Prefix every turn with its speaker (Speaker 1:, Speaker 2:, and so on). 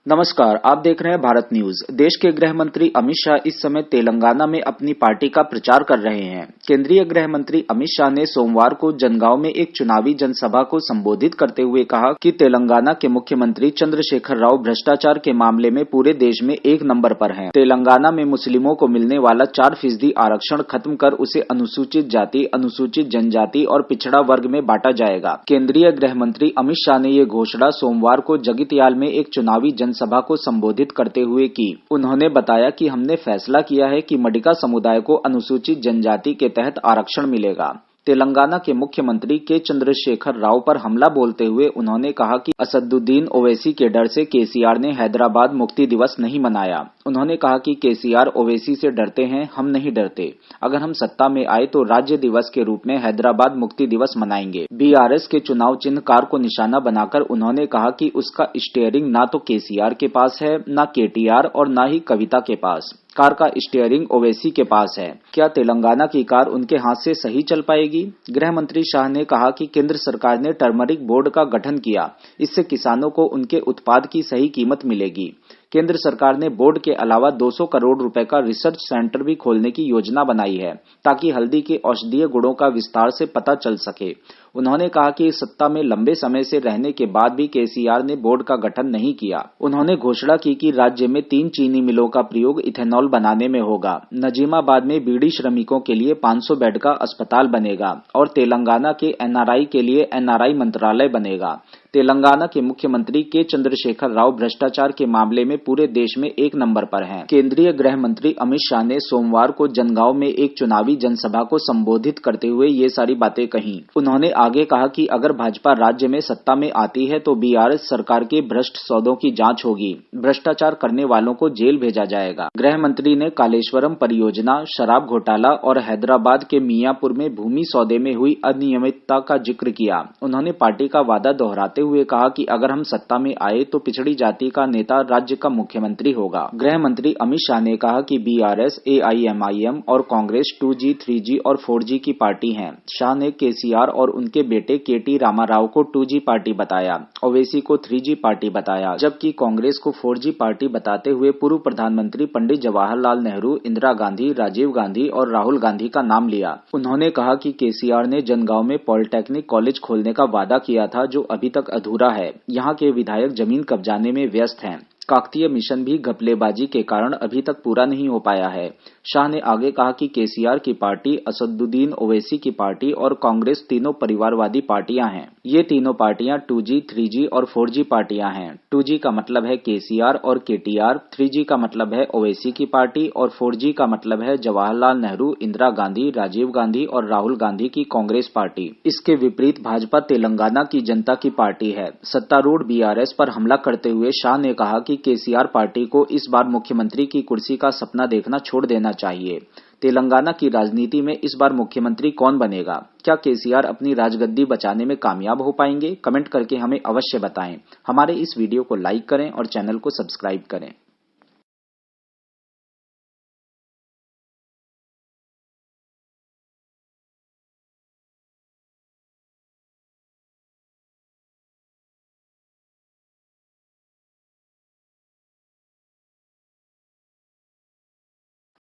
Speaker 1: नमस्कार, आप देख रहे हैं भारत न्यूज। देश के गृह मंत्री अमित शाह इस समय तेलंगाना में अपनी पार्टी का प्रचार कर रहे हैं। केंद्रीय गृह मंत्री अमित शाह ने सोमवार को जनगांव में एक चुनावी जनसभा को संबोधित करते हुए कहा कि तेलंगाना के मुख्यमंत्री चंद्रशेखर राव भ्रष्टाचार के मामले में पूरे देश में एक नंबर पर हैं। तेलंगाना में मुस्लिमों को मिलने वाला 4% आरक्षण खत्म कर उसे अनुसूचित जाति, अनुसूचित जनजाति और पिछड़ा वर्ग में बांटा जाएगा। केंद्रीय गृह मंत्री अमित शाह ने ये घोषणा सोमवार को जगित्याल में एक चुनावी जनसभा को संबोधित करते हुए की। उन्होंने बताया कि हमने फैसला किया है कि मडिका समुदाय को अनुसूचित जनजाति के तहत आरक्षण मिलेगा। तेलंगाना के मुख्यमंत्री के चंद्रशेखर राव पर हमला बोलते हुए उन्होंने कहा कि असदुद्दीन ओवैसी के डर से केसीआर ने हैदराबाद मुक्ति दिवस नहीं मनाया। उन्होंने कहा कि केसीआर ओवैसी से डरते हैं, हम नहीं डरते। अगर हम सत्ता में आए तो राज्य दिवस के रूप में हैदराबाद मुक्ति दिवस मनाएंगे। बीआरएस के चुनाव चिन्ह कार को निशाना बनाकर उन्होंने कहा कि उसका स्टीयरिंग ना तो केसीआर के पास है, ना केटीआर और ना ही कविता के पास। कार का स्टीयरिंग ओवैसी के पास है। क्या तेलंगाना की कार उनके हाथ से सही चल पाएगी? गृह मंत्री शाह ने कहा कि केंद्र सरकार ने टर्मरिक बोर्ड का गठन किया। इससे किसानों को उनके उत्पाद की सही कीमत मिलेगी। केंद्र सरकार ने बोर्ड के अलावा 200 करोड़ रुपए का रिसर्च सेंटर भी खोलने की योजना बनाई है, ताकि हल्दी के औषधीय गुणों का विस्तार से पता चल सके। उन्होंने कहा कि सत्ता में लंबे समय से रहने के बाद भी केसीआर ने बोर्ड का गठन नहीं किया। उन्होंने घोषणा की कि राज्य में 3 चीनी मिलों का प्रयोग इथेनॉल बनाने में होगा। नजीमाबाद में बीड़ी श्रमिकों के लिए 500 बेड का अस्पताल बनेगा और तेलंगाना के एनआरआई के लिए एनआरआई मंत्रालय बनेगा। तेलंगाना के मुख्यमंत्री के चंद्रशेखर राव भ्रष्टाचार के मामले में पूरे देश में एक नंबर पर हैं। केंद्रीय गृह मंत्री अमित शाह ने सोमवार को जनगांव में एक चुनावी जनसभा को संबोधित करते हुए ये सारी बातें कही। उन्होंने आगे कहा कि अगर भाजपा राज्य में सत्ता में आती है तो बीआरएस सरकार के भ्रष्ट सौदों की जांच होगी, भ्रष्टाचार करने वालों को जेल भेजा जाएगा। गृह मंत्री ने कालेश्वरम परियोजना, शराब घोटाला और हैदराबाद के मियापुर में भूमि सौदे में हुई अनियमितता का जिक्र किया। उन्होंने पार्टी का वादा दोहराते हुए कहा कि अगर हम सत्ता में आए तो पिछड़ी जाति का नेता राज्य का मुख्यमंत्री होगा। गृह मंत्री अमित शाह ने कहा कि बीआरएस, एआईएमआईएम और कांग्रेस 2G, 3G और 4G की पार्टी हैं। शाह ने केसीआर और उनके बेटे केटी रामाराव को 2G पार्टी बताया, ओवैसी को 3G पार्टी बताया, जबकि कांग्रेस को 4G पार्टी बताते हुए पूर्व प्रधानमंत्री पंडित जवाहरलाल नेहरू, इंदिरा गांधी, राजीव गांधी और राहुल गांधी का नाम लिया। उन्होंने कहा कि केसीआर ने जनगांव में पॉलिटेक्निक कॉलेज खोलने का वादा किया था, जो अभी तक अधूरा है। यहाँ के विधायक जमीन कब्जाने में व्यस्त हैं। काकतीय मिशन भी घपलेबाजी के कारण अभी तक पूरा नहीं हो पाया है। शाह ने आगे कहा कि केसीआर की पार्टी, असदुद्दीन ओवैसी की पार्टी और कांग्रेस तीनों परिवारवादी पार्टियां हैं। ये तीनों पार्टियां 2G, 3G और 4G पार्टियां हैं। 2G का मतलब है केसीआर और केटीआर, 3G का मतलब है ओवैसी की पार्टी और 4G का मतलब है जवाहरलाल नेहरू, इंदिरा गांधी, राजीव गांधी और राहुल गांधी की कांग्रेस पार्टी। इसके विपरीत भाजपा तेलंगाना की जनता की पार्टी है। सत्तारूढ़ बीआरएस पर हमला करते हुए शाह ने कहा कि केसीआर पार्टी को इस बार मुख्यमंत्री की कुर्सी का सपना देखना छोड़ देना चाहिए। तेलंगाना की राजनीति में इस बार मुख्यमंत्री कौन बनेगा? क्या केसीआर अपनी राजगद्दी बचाने में कामयाब हो पाएंगे? कमेंट करके हमें अवश्य बताएं। हमारे इस वीडियो को लाइक करें और चैनल को सब्सक्राइब करें।